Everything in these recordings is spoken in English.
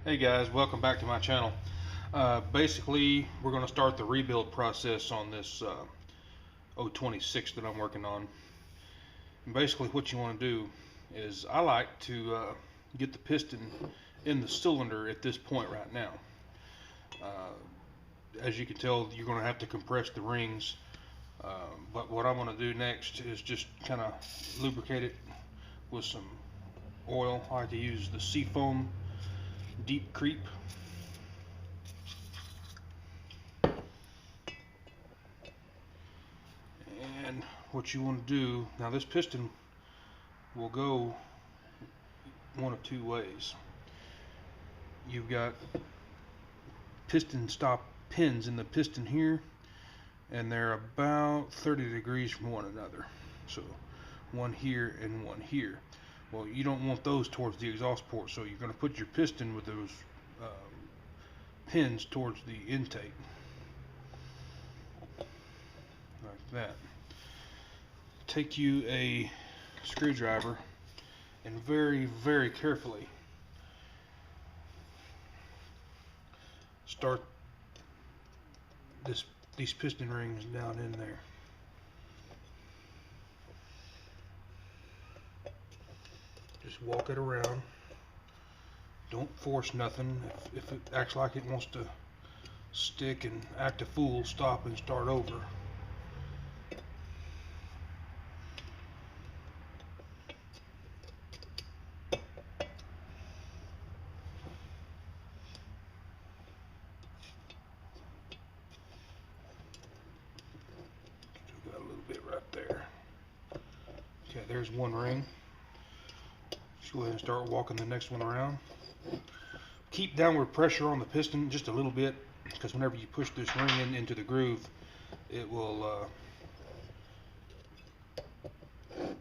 Hey guys, welcome back to my channel. Basically, we're going to start the rebuild process on this 026 that I'm working on. And basically what you want to do is I like to get the piston in the cylinder at this point right now. As you can tell, you're going to have to compress the rings, but what I'm going to do next is just kind of lubricate it with some oil. I like to use the Seafoam Deep Creep. And what you want to do now, this piston will go one of two ways. You've got piston stop pins in the piston here, and they're about 30 degrees from one another, so one here and one here. Well, you don't want those towards the exhaust port, so you're going to put your piston with those pins towards the intake, like that. Take you a screwdriver and very, very carefully start these piston rings down in there. Just walk it around. Don't force nothing. If it acts like it wants to stick and act a fool, stop and start over. Still got a little bit right there. Okay, there's one ring. Just go ahead and start walking the next one around. Keep downward pressure on the piston just a little bit, because whenever you push this ring into the groove, it will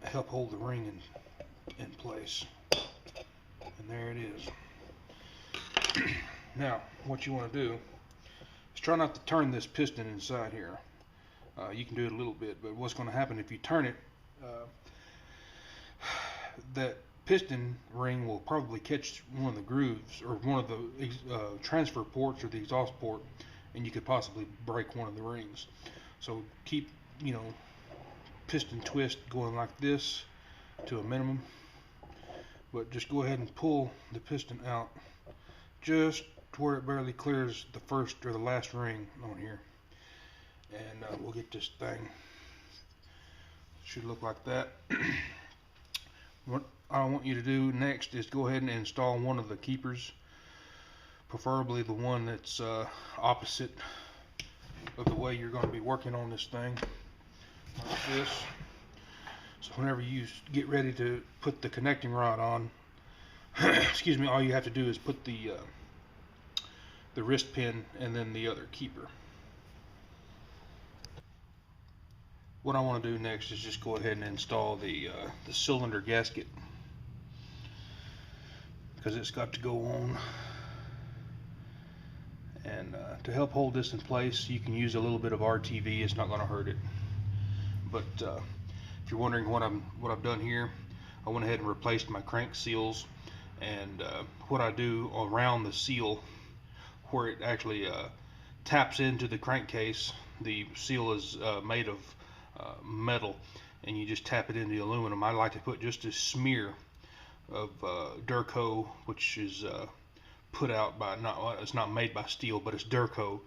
help hold the ring in place. And there it is. Now, what you want to do is try not to turn this piston inside here. You can do it a little bit, but what's going to happen if you turn it, that piston ring will probably catch one of the grooves or one of the transfer ports or the exhaust port, and you could possibly break one of the rings. So keep, piston twist going like this to a minimum, but just go ahead and pull the piston out just to where it barely clears the first or the last ring on here, and we'll get this thing. Should look like that. What I want you to do next is go ahead and install one of the keepers, preferably the one that's opposite of the way you're going to be working on this thing, like this. So whenever you get ready to put the connecting rod on, excuse me, all you have to do is put the wrist pin and then the other keeper. What I want to do next is just go ahead and install the cylinder gasket, because it's got to go on. And to help hold this in place, you can use a little bit of RTV. It's not going to hurt it. But if you're wondering what I've done here, I went ahead and replaced my crank seals. And what I do around the seal, where it actually taps into the crankcase, the seal is made of metal, and you just tap it into the aluminum. I like to put just a smear of Durco, which is put out by, it's not made by steel, but it's Durco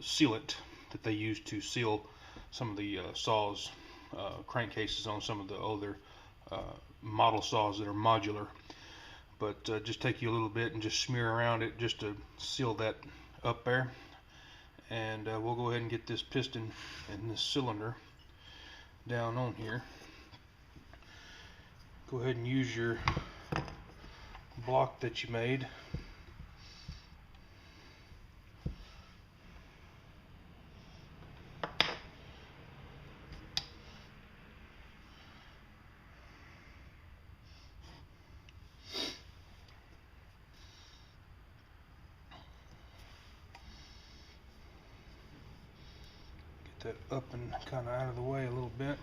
sealant that they use to seal some of the saws, crankcases on some of the other model saws that are modular. But just take you a little bit and just smear around it just to seal that up there. And we'll go ahead and get this piston and this cylinder down on here. Go ahead and use your block that you made. That up and kind of out of the way a little bit,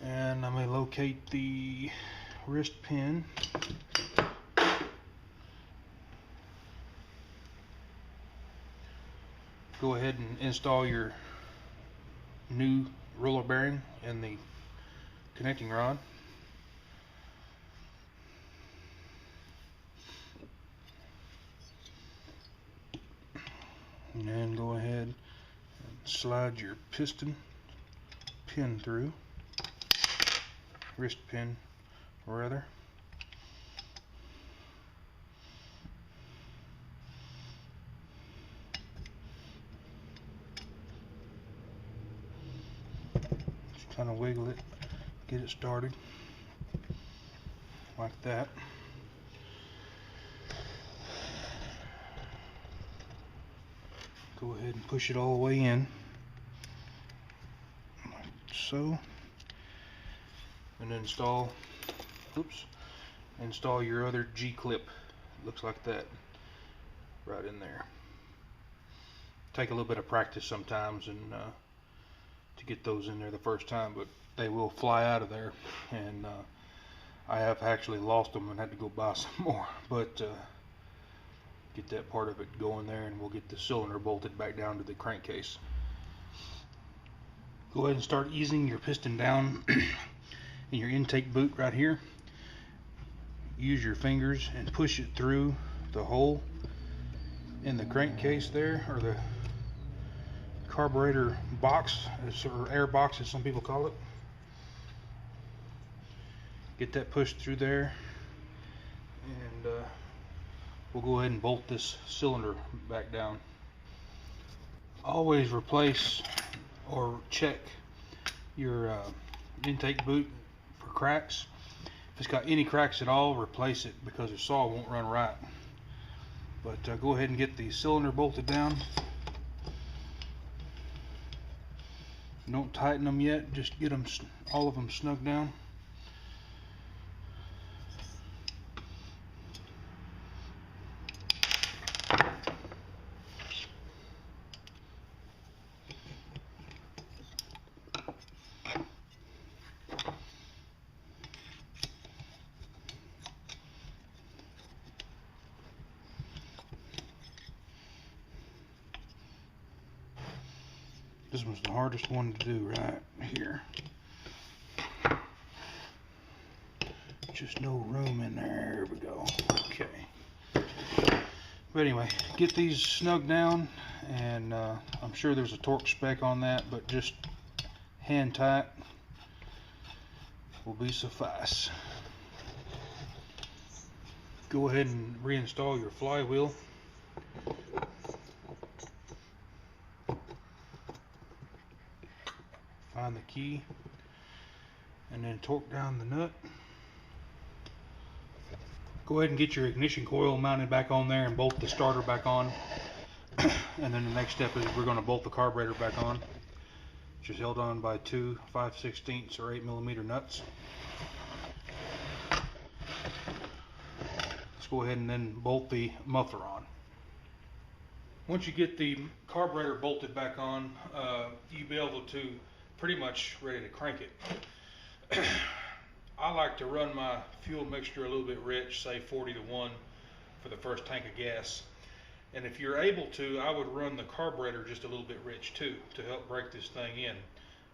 and I'm going to locate the wrist pin go ahead and install your new roller bearing and the connecting rod. And then go ahead and slide your piston pin through, wrist pin rather. Just kind of wiggle it, get it started like that. Go ahead and push it all the way in, like so, and install your other G-clip. Looks like that right in there. Take a little bit of practice sometimes and to get those in there the first time, but they will fly out of there, and I have actually lost them and had to go buy some more, but get that part of it going there, and we'll get the cylinder bolted back down to the crankcase. Go ahead and start easing your piston down in your intake boot right here. Use your fingers and push it through the hole in the crankcase there, or the carburetor box, or air box as some people call it. Get that pushed through there, and we'll go ahead and bolt this cylinder back down. Always replace or check your intake boot for cracks. If it's got any cracks at all, replace it, because the saw won't run right. But go ahead and get the cylinder bolted down. Don't tighten them yet, just get them, all of them, snug down. This was the hardest one to do right here. Just no room in there. There we go. Okay. But anyway, get these snug down, and I'm sure there's a torque spec on that, but just hand tight will be suffice. Go ahead and reinstall your flywheel. Find the key and then torque down the nut. Go ahead and get your ignition coil mounted back on there and bolt the starter back on. And then the next step is we're going to bolt the carburetor back on, which is held on by two 5/16 or 8mm nuts. Let's go ahead and then bolt the muffler on. Once you get the carburetor bolted back on, you'll be able to pretty much ready to crank it. I like to run my fuel mixture a little bit rich, say 40-to-1 for the first tank of gas. And if you're able to, I would run the carburetor just a little bit rich too, to help break this thing in.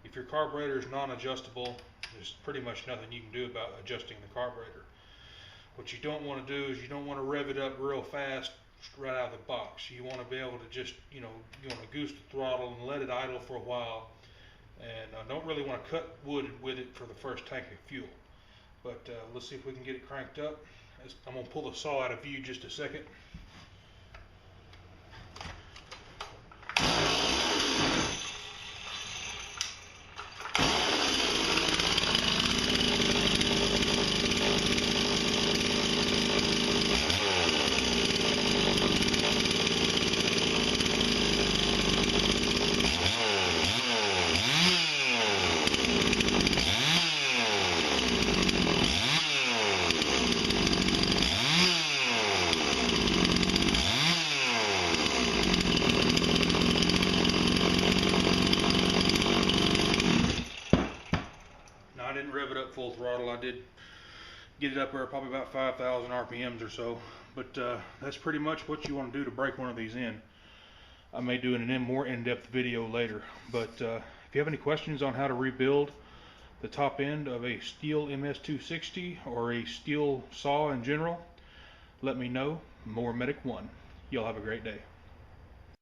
If your carburetor is non-adjustable, there's pretty much nothing you can do about adjusting the carburetor. What you don't want to do is you don't want to rev it up real fast right out of the box. You want to be able to just, you want to goose the throttle and let it idle for a while. And I don't really want to cut wood with it for the first tank of fuel. But let's see if we can get it cranked up. I'm going to pull the saw out of view just a second. Full throttle. I did get it up there probably about 5,000 RPMs or so, but that's pretty much what you want to do to break one of these in. I may do a more in-depth video later. But if you have any questions on how to rebuild the top end of a STIHL ms260 or a STIHL saw in general, let me know. More Medic 1. Y'all have a great day.